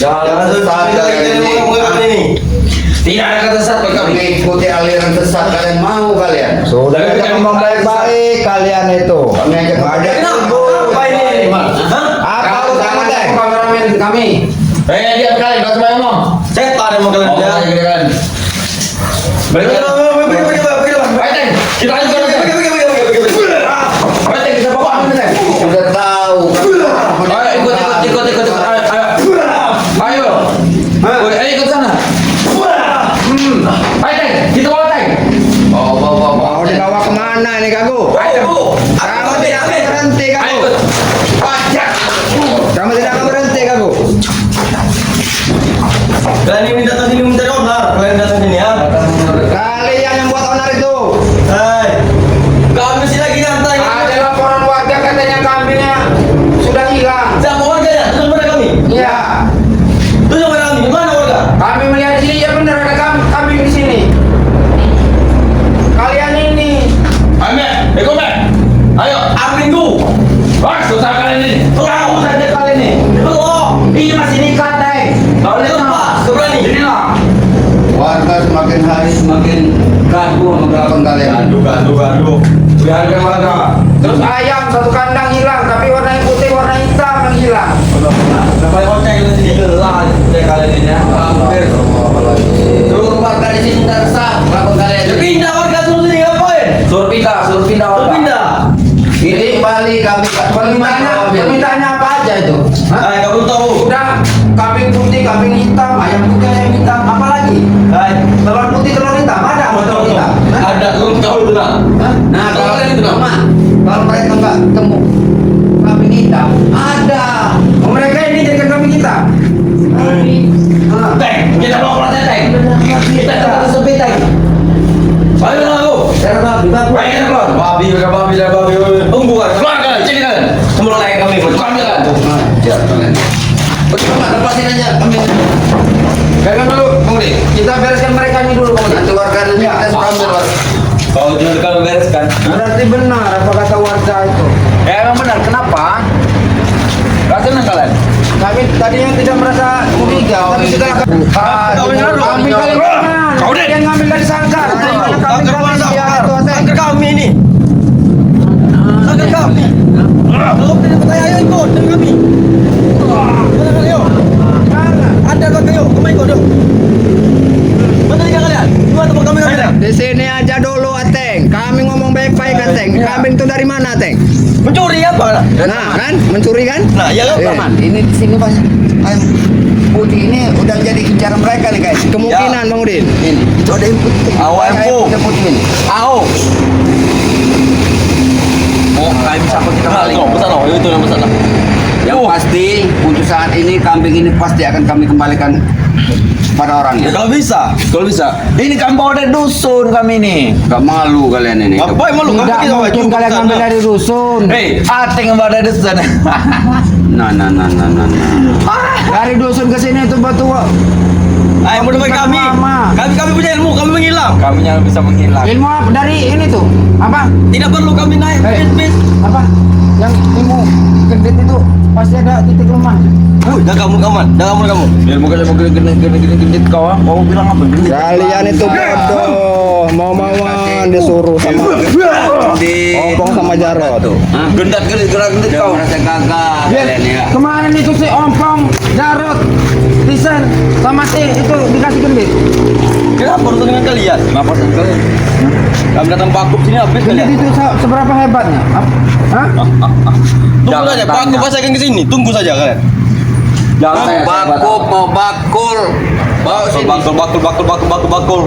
Jangan sesat kalian ini. Tidak ada kata sesat bagi kami. Mengikuti aliran sesat kalian mau kalian. Sudah kita ngomong baik-baik kalian itu. Kami ajak Ada Apa ini? apa utama teh? kameramen kami. Diam kalian, gak semua ngomong. Setan emang kalian Oh, ya. gitu kan. Balik. Baik, kita lanjut lagi. Baik, kita bawa aman deh. Sudah tahu. Ayo ikut. Ayo. Ayo ikut sana. Baik, kita bawa tank. Bawa. Mau dibawa kemana nih Kagu? Ayo. Kamu tidak akan berhenti Ayo Kagu. ikut. Pajak. Kamu tidak akan berhenti Kagu. Kalian ini datang sini minta onar. Kalian datang sini ya. Kalian yang buat onar itu. Hai. Kami sih lagi nyantai. Ada laporan warga katanya kambingnya sudah hilang. Siapa warga ya? Tunjuk pada kami. Iya. Tunjuk pada kami. Mana warga? Kami melihat di sini ya benar ada kambing di sini. Kalian ini. Ayo, ikut, Mek. Ayo. Aminggu. Wah, susah kalian ini. Tahu saja kalian ini. Oh. Ini masih nikah teh. Kalau itu Lepas. Keberani. inilah. Warga semakin hari semakin gaduh menggelapkan kalian. Gaduh. Biarkan warga. Terus ayam satu kandang hilang, tapi warna putih, warna hitam yang hilang. Sampai hotel ini sini gelar kalian ini ya. Hampir. Seluruh warga di sini tidak resah melakukan kalian. Ya pindah warga suruh sini ngapain? Suruh pindah warga. Pindah. Ini kembali kami permintaannya apa aja itu? Hah? Hai, kamu tahu. Udah kambing putih, kambing hitam, ayam putih, ayam hitam, apa lagi? Hai. Telur putih, telur hitam, ada mau telur hitam? Hah? Ada turun kau itu nak. Hah? Nah, Telur kalau itu nak. kalau mereka nggak ketemu kambing hitam, ada. Oh, mereka ini jadikan kambing hitam. Hah? Tank, kita bawa keluar tank. Kita terus sempit tank. Ayo aku. Saya babi, Ayo kita keluar. Babi. Tunggu kan. Keluar kalian, sini kalian. Semua lain kami. Kami kan. Ajar kalian. Coba lepasin aja kambing. Pegang dulu, Budi. Kita bereskan mereka ini dulu, Bang. Nanti warganya kita sudah ambil warga. Kau jangan kau bereskan. Berarti benar apa kata warga itu? Ya emang benar, kenapa? Gak senang kalian? Kami tadinya tidak merasa curiga, tapi setelah kambing kalian mana? Kau deh. Yang ngambil dari sangkar. Kambing Sangkar kami mana? dia itu, Teh. Sangkar kami ini. Sangkar kami. Kalau tidak percaya ayo ikut dengan kami. Mana kalian? Mana? Ada kau kayu. Kau ikut dong. Mana tinggal kalian? Dua tempat kami kalian. Di sini aja dulu Ateng. Kami ngomong baik-baik Ateng. Kambing itu dari mana Ateng? Mencuri apa? Nah kan, mencuri kan? Nah, ya kan? Eh. Aman. Ini di sini pas ayam putih ini udah jadi incaran mereka nih guys. Kemungkinan Bang Udin. Ini itu ada yang putih. Ayam Ayam putih ini. Au. Oh, kalian bisa kita balik. Oh, pesan oh, itu yang pesan. Yang pasti untuk saat ini kambing ini pasti akan kami kembalikan pada Ya orangnya. kalau bisa. Ini kan bawa dari dusun kami ini. Gak malu kalian ini. Apa yang malu? Tidak Kami mungkin kalian ngambil dari dusun. Hei, Ateng yang bawa dari dusun. Nah. Dari dusun ke sini itu batu. Ayo mulai kami. Mama. Kami punya ilmu, kami menghilang. Kami yang bisa menghilang. Ilmu apa? Dari ini tuh. Apa? Tidak perlu kami naik bis. Apa? Yang ilmu gendit itu pasti ada titik lemah. Jaga mulut kamu. Biar bukan gede kau. Kau bilang apa? Kalian itu bodoh. Mau-mauan disuruh sama Ompong sama Jarot. Hah? Gendat gerak Udah kau. merasa gagal kalian ya. Kemarin itu si Ompong, Jarot, Tisen, sama si itu dikasih gendit. Kenapa urusan dengan kalian? Kenapa kalian? Kami datang pakup sini habis Gendit kalian. itu seberapa hebatnya? Hah? Tunggu Jangan saja, tanya. pakup pasangkan ke sini. Tunggu saja kalian. Jangan Mau bakul. Bawa sini. Bakul.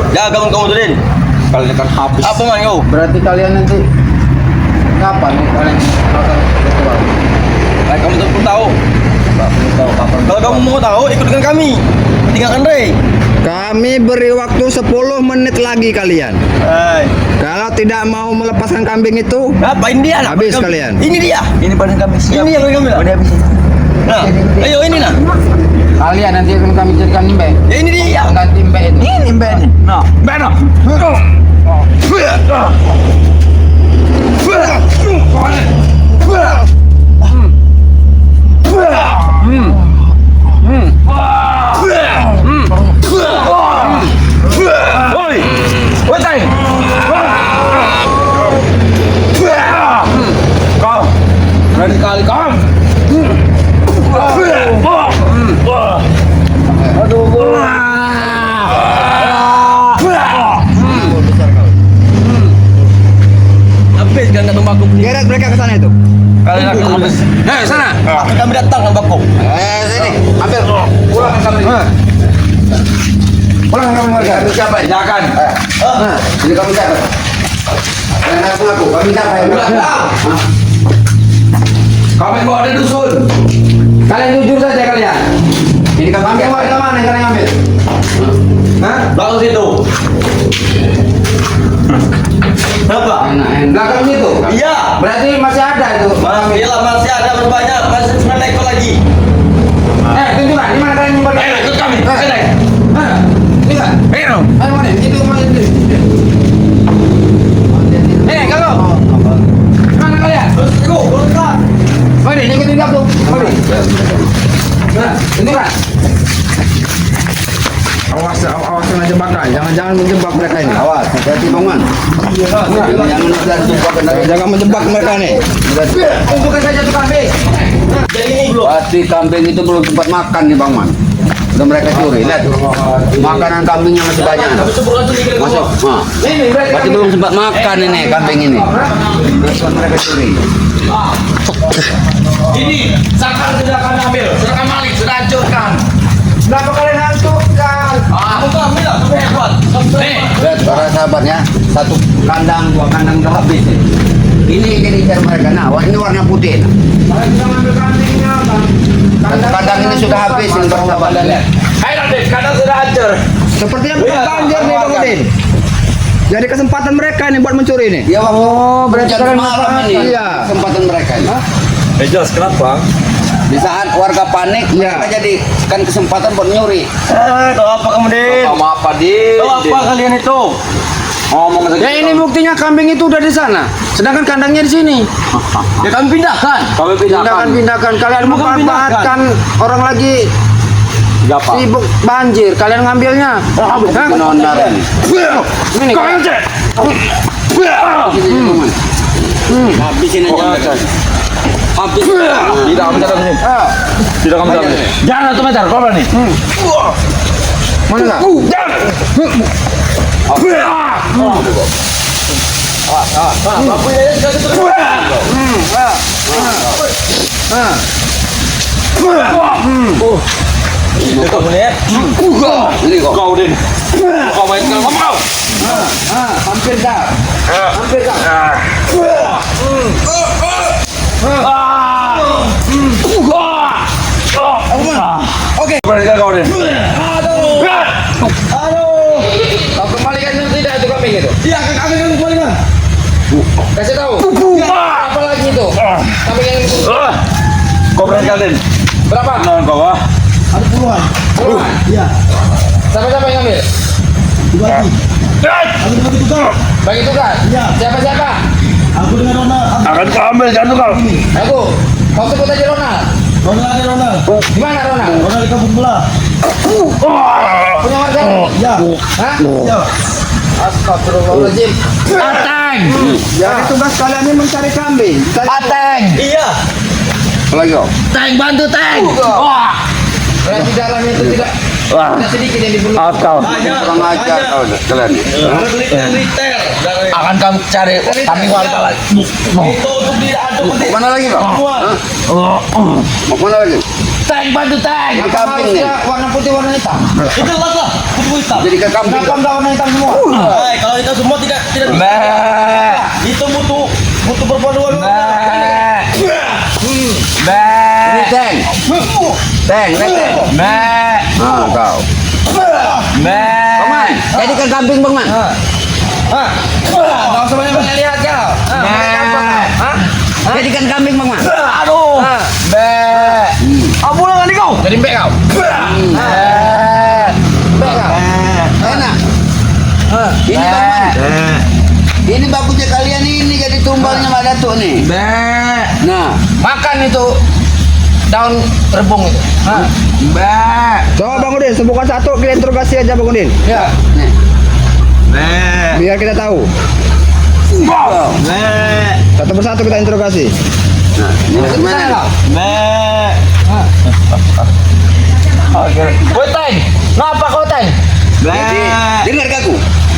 Jaga kamu Udin. kalian akan habis. Apa man kau? Berarti kalian nanti kapan nih kalian bakal ritual? Kamu tak tahu. Kalau kamu mau tahu, ikut dengan kami. Tinggalkan Ray. Kami beri waktu 10 menit lagi kalian. Hai. Kalau tidak mau melepaskan kambing itu, Ngapain dia? nak? Habis Kami- kalian. Ini dia. Ini pada kami siap. Ini yang kami lah. Udah habis. Nah, ayo ini nah. Kalian nanti akan kami jadikan nimbe. Ya ini dia. Ganti nimbe itu. Ini Ben. Nah, Ben. kamu siapa? Kalian ngaku, kami siapa yang bilang? Kami bawa ada dusun. Kalian jujur saja kalian. Ini kan Kambing warga mana yang kalian ambil? Hah? Belakang situ. Berapa? Belakang situ? Iya. Berarti masih ada itu. Masih lah, masih ada masih banyak, masih 9 ekor lagi. Tunjukkan di mana kalian nyimpan? Ayo, ikut kami. Sini. Lihat. Ayo. Ayo mana? Itu mana itu? Kalau mana kalian? Terus go, berangkat. Mari, ikutin aku. Mari. Nah, tunjukkan. Awas kena jebakan. Jangan menjebak mereka ini. Awas, hati-hati Bang Man. Jangan menjebak mereka nih. Tunjukkan saja tuh kambing. Jadi ini belum. Pasti kambing itu belum sempat makan nih Bang Man. Udah mereka curi, lihat. Makanan kambingnya masih banyak. Masuk. Nah. Ini Berarti belum sempat makan ini kambing ini. Terus mereka curi. Ini sakar sudah kami ambil, sudah kami malik, sudah hancurkan. Kenapa kalian hancurkan? Kamu tuh ambil lah, kamu hebat. Nih, Lihat para sahabatnya, satu kandang, dua kandang udah habis nih. Ini kejar mereka. Nah, ini warna putih. Nah. Kalian sudah ngambil kambingnya, Bang. Kandang ini sudah habis ini para sahabat. Lihat. ayo Raden, kadang sudah hancur. Sepertinya bukan banjir nih Bang Udin. Jadi kesempatan mereka nih buat mencuri nih. Ya, Oh, berarti hujan kalian malam manfaatkan. ini. Iya. Kesempatan mereka ini. Jelas kenapa? Di saat warga panik, Iya. mereka jadi kan kesempatan buat nyuri. Tahu apa kamu, Din? Kamu apa, Din? Tahu apa kalian itu? Ngomong saja. Ya ini buktinya kambing itu udah di sana. Sedangkan kandangnya di sini. Ya kami pindahkan. Kami Pindahkan. Kalian Bukan memanfaatkan orang lagi Siapa? sibuk banjir. Kalian ngambilnya. Hah? Benar ini. Ini kalian. Habisin aja. Habis. Tidak kami taruh sini. Tidak kami taruh sini. Jangan satu meter, kau berani? Mana enggak? Bapak ya sudah gitu. Itu kamu lihat. Ini kok. Kau, Din. Kau main dengan kamu kau. Hampir dah. Hampir dah. Oke. Berani kau, Din. Aduh. Kau kembalikan itu tidak itu kambing itu. Iya, kami kembalikan. Kasih tahu. Apa lagi itu? Kambing yang Kau berani kau, Din. berapa? Nah, kau ah. Ada puluhan. Puluhan. Iya. Siapa yang ngambil? Dibagi. Aku dibagi tugas. Bagi tugas. Iya. Siapa? Aku dengan Ronald. Akan kau ambil, jangan kau. Aku. Kau sebut aja Ronald. Ronald ada Ronald. Di mana Ronald? Ronald di kampung sebelah. Punya warga? Iya. Hah? Iya. Astagfirullahaladzim. Ateng. Jadi tugas kalian ini mencari kambing. Ateng. Iya. Apa lagi kok? Teng, bantu Teng. Wah. Berarti dalamnya itu tidak sedikit yang dibunuh. Atau Banyak. Kurang ajar kau kalian. Ada liter. akan kami cari kambing warga lagi. Itu untuk diaduk. Mau mana lagi kok? Mau mana lagi? Teng, bantu Teng. Ini kambing nih. Warna putih, warna hitam. Itu lah. Kutu hitam. Jadi ke kambing. Kenapa enggak warna hitam semua? Kalau itu semua tidak bisa. Mbak. Itu butuh perpaduan. Mbak. Ini Mbak. Teng. Teng, ini Teng. Mbak. Ah, kau. Mbak. Bang Man, jadikan kambing Bang Man. Enggak usah banyak lihat kau. Mbak. Jadikan kambing Bang Man. Aduh. Mbak. Apa ulang nih kau? Jadi mbek kau. Mbak. Mbek kau. Enak. Ini Bang Man. Ini bagusnya kalian ini jadi tumbalnya Mak Datuk nih. Mbak. Nah, Makan itu daun rebung itu. Mbak. Coba Bang Udin, sebutkan satu kita interogasi aja Bang Udin. Ya, nih. Mbak. biar kita tahu. Mbak. Satu persatu kita interogasi. Nah, ini bagaimana? Mbak. Oke. Woi Teng, ngapa kau Teng? Jadi, dengar aku.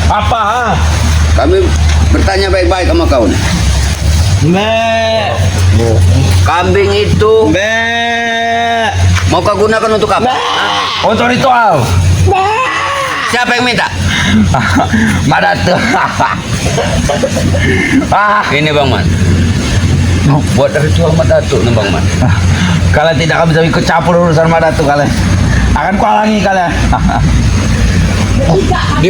Apa? Ha? Kami bertanya baik-baik sama kau nih. Mbak. Kambing itu Mbak. mau kau gunakan untuk apa? Untuk ritual. Siapa yang minta? Madatu. Ini Bang Man. Buat ritual Madatu nih Bang Man. Kalian tidak akan bisa ikut campur urusan Madatu kalian. Akan kuhalangi kalian. Di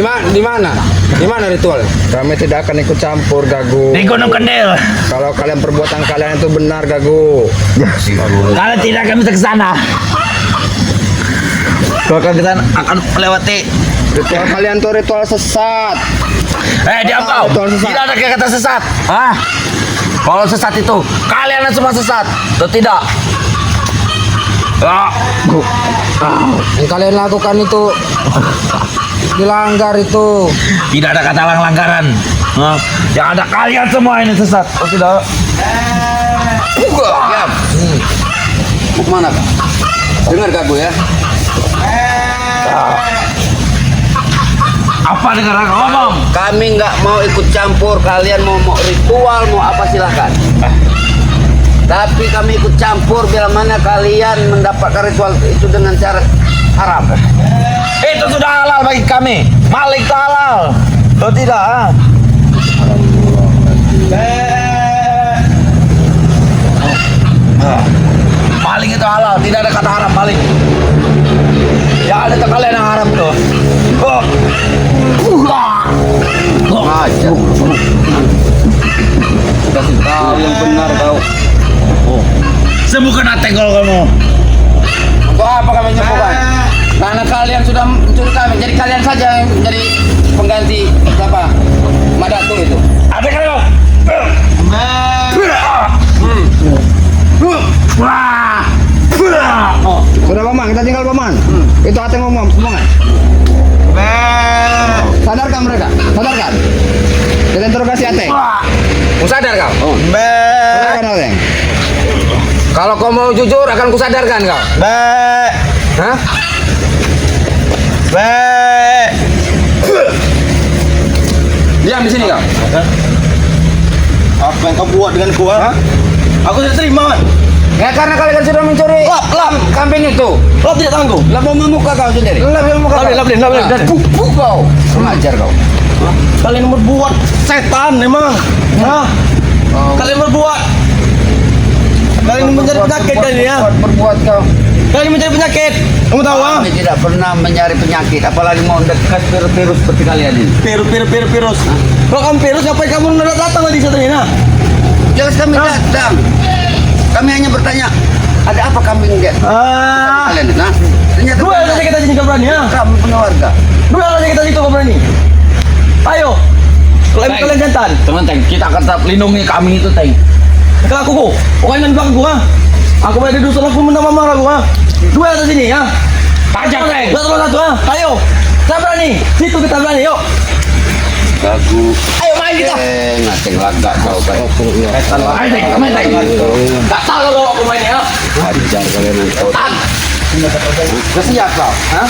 mana ritual? Kami tidak akan ikut campur, Gago. Di Gunung Kendil. Kalau kalian perbuatan kalian itu benar, Gago. Kalian tidak akan bisa ke sana. Kalau kalian akan melewati. Ritual kalian tuh ritual sesat. Diam kau. Ritual sesat. Tidak ada kata sesat. Hah? Kalau sesat itu kalian semua sesat. Atau tidak? Yang kalian lakukan itu dilanggar itu. Tidak ada kata langgaran. Yang ada kalian semua ini sesat. Atau tidak? Diam. Mau kemana Kak? Dengar Gago ya. Apa dengar aku ngomong? Kami nggak mau ikut campur. Kalian mau ritual mau apa silahkan. Tapi kami ikut campur bila mana kalian mendapatkan ritual itu dengan cara haram. Itu sudah halal bagi kami. Malik itu halal. Atau tidak? Maling itu halal, tidak ada kata haram maling. Ya ada tuh kalian yang haram tuh. Aja. Kasih tahu yang benar kau. Sembuhkan atenggol kamu. Untuk apa kami nyembuhkan? Karena kalian sudah mencuri kami, jadi kalian saja yang jadi pengganti apa? Madatu itu. Ada kalian. Sudah Paman, kita tinggal Paman. Itu hati ngomong. Sadarkan mereka, sadarkan. Kita interogasi Ateng. Kau sadar kau? Sadarkan Ateng. Kalau kau mau jujur akan kusadarkan kau. Hah? Diam di sini kau. Apa yang kau buat dengan gua? Aku tidak terima, Man. Ya karena kalian kan sudah mencuri kambing itu. Lo tidak tanggung. Lah mau muka kau sendiri. Lebih muka. Lapin. Buku kau. Mengajar kau. Kalian berbuat setan memang. Hah? Kalian berbuat. Kalian mencari penyakit kalian ya. Berbuat kau. Kalian mencari penyakit. Kamu tahu ah? Kami tidak pernah mencari penyakit, apalagi mau dekat virus seperti kalian ini. Virus. Kalau kamu virus, ngapain kamu datang tadi Satrina? Jelas kami datang. Kami hanya bertanya, ada apa kambing dia? Kalian itu? Nah, ternyata Dua saja kita sini kau berani ya. kami punya warga. Dua saja kita situ kau berani. Ayo. Kalau emang kalian jantan, Teman Teng, kita akan tetap lindungi kami itu Teng. kalau aku pokoknya di belakang gua. Aku bayar di dusun aku minta mama aku ha. Dua atas sini ya. Tajam Teng. Satu ha. Ayo. Saya berani. Situ kita berani yuk. Gagu. Ayo main kita. Ngateng lagak kau kan. Ayo Teng, main Teng. Tak tahu kalau aku main ya. Ajar kalian kau. Sudah siap kau? Hah?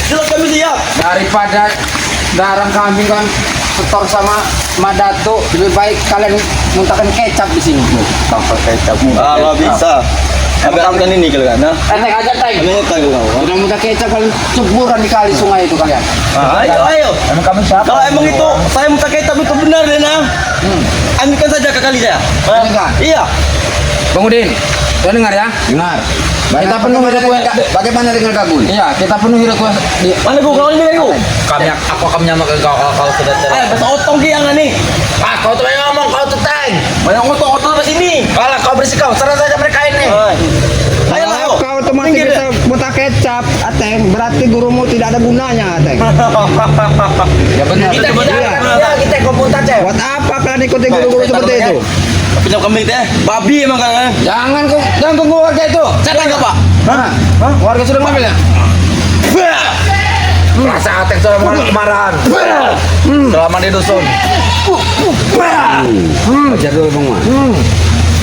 Jelas kami siap. Daripada darah kambing kan setor sama Madatu, lebih baik kalian muntahkan kecap di sini. Tanpa kecap. Kalau bisa. Ambil ini kalian ha. Teng aja Teng. Ini kau kau. Udah muntah kecap kalian ceburan di kali sungai itu kalian. Ayo. Emang kami siapa? Kalau emang itu saya minta kitab itu benar Dena. Ambilkan saja ke kali saya. Ambilkan? Iya. Bang Udin, kau dengar ya? Dengar. Kita penuhi request. Bagaimana dengan Gagul? Iya, kita penuhi request. Mana gua kalau ini gua. Aku akan menyamakan kau kalau sudah Eh, bahasa otong ki yang ini. Kau tuh yang ngomong, kau tuh Teng. Banyak otong di sini. Kalau kau berisik kau, serang saja mereka ini. Ayo lah, ayo. Kau otomatis Minggir. bisa muntah kecap, Ateng. Berarti gurumu tidak ada gunanya, Ateng. Ya benar. Kita kita komputer cek. Buat apa kalian ikuti guru-guru seperti itu? Pinjam kambing teh. Babi emang kan. Jangan tunggu warga itu. Saya tangkap, Pak. Hah? Warga sudah ngambil ya? Rasa Ateng sudah mengalami kemarahan. Selama di dusun. Ajar dulu Bang Ma.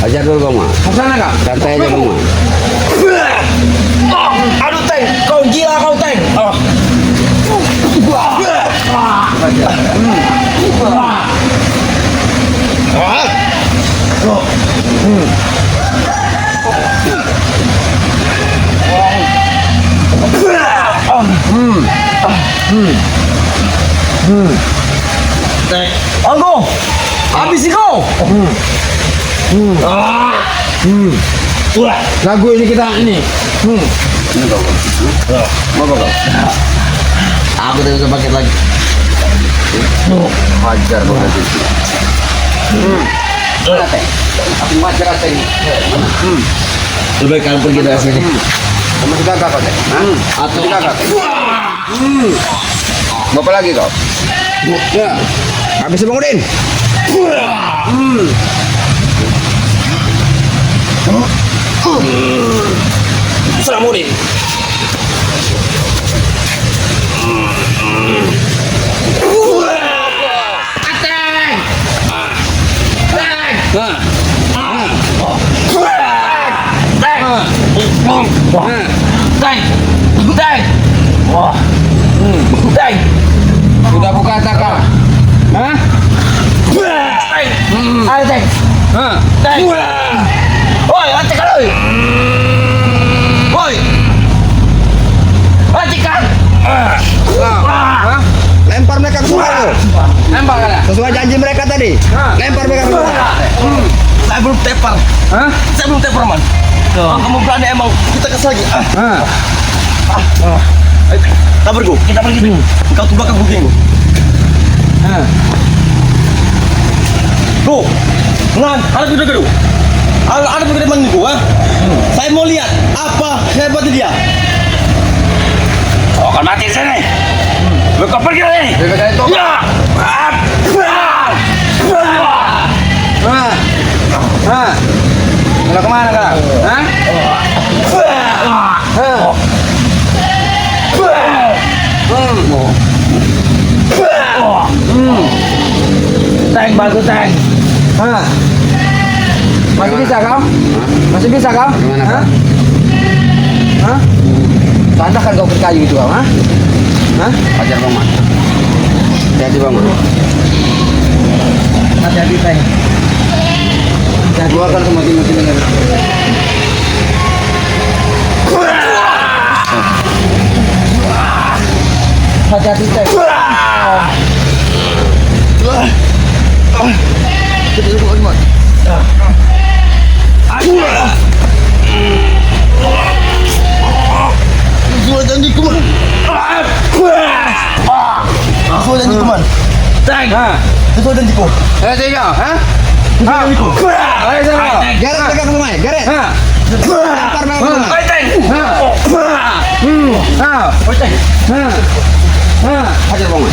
Ajar dulu Bang Ma. Mau sana kak? Santai aja Bang Ma. Aduh Teng, kau gila kau Teng. Anggo. Habis kau. Lagu ini kita ini. Ini kau. Mau kau? Aku tidak bisa pakai lagi. Hajar kau nanti. Aku wajar rasa ini. Lebih baik kalian pergi dari sini. Kamu suka kakak kau teh? Atau Kakak. Mau apa lagi kau? Ya. Habis Bang Udin. Salamuddin. Sudah buka taka. Hah? Ayo, Teng. Hah? Woi, lantik kali. Woi. Lantikan. Hah? Lempar mereka ke sungai. Nembak kan? Sesuai janji mereka tadi. Lempar mereka ke sungai. Saya belum tepar. Hah? Saya belum tepar, Man. Kamu berani emang kita kesel lagi. Hah? Sabar, Go. Kita pergi. Kau ke belakang booking, Go. Hah? Go. Ngan, ada video kedua. Ada video mana Go, ha? Saya mau lihat apa hebatnya dia. Kau akan mati di sini. Kau pergi dari sini. Lebih kali itu. Ya. Hah? Hah? Mau kemana kak? Hah? Hah? Teng, bagus, Teng. Hah? Masih bisa kau? Masih bisa kau? Bagaimana, Hah? Kak? Hah? Tanda kan kau berkayu itu kau, hah? Hah? Hajar Bang Man. Hati Bang Man. Hati-hati, Teng. Keluarkan semua timur-timur dari. Hati-hati, Teng. Sesuai janjiku, Man. Sesuai janjiku, Man. Teng. Hah? Sesuai janjiku. Eh, tiga, hah? Sesuai janjiku. Ayo, sana. Garet mereka ke sungai. Garet. Hah? Lempar mereka ke sungai. Oi, Teng. Hah? Hah? Oi, Teng. Hah? Hah? Hajar Bang Man.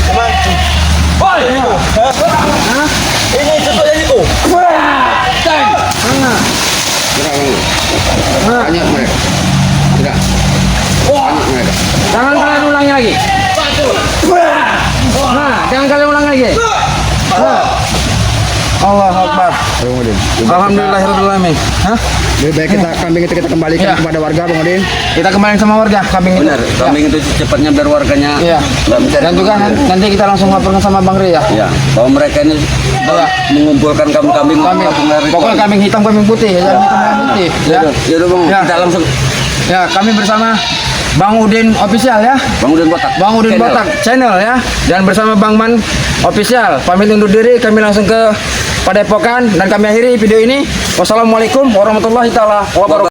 Oi. Ini sesuai janjiku. Teng. Hah? Gerak Bang Man. Banyak mereka. Gerak. Banyak mereka. Jangan kalian ulangi lagi. Nah, jangan kalian ulangi lagi. Nah. Allah Akbar. Alhamdulillahirobbilalamin. Hah? Lebih baik kambing itu kita kembalikan Ya. kepada warga, Bang Udin. Kita kembali sama warga kambing itu. Benar. Kambing itu cepatnya biar warganya. Iya. nggak mencari Dan juga kambing. nanti kita langsung laporkan sama Bang Ri ya. Ya, bahwa mereka ini mengumpulkan kambing-kambing. Pokoknya kambing hitam, kambing putih, jangan hitam, kambing putih. Ya. Ya udah Bang, Ya. kita langsung Ya, kami bersama Bang Udin Official ya. Bang Udin Botak. Bang Udin Channel. Botak Channel ya. Dan bersama Bang Man Official. Pamit undur diri, kami langsung ke Padepokan dan kami akhiri video ini. Wassalamualaikum warahmatullahi taala wabarakatuh.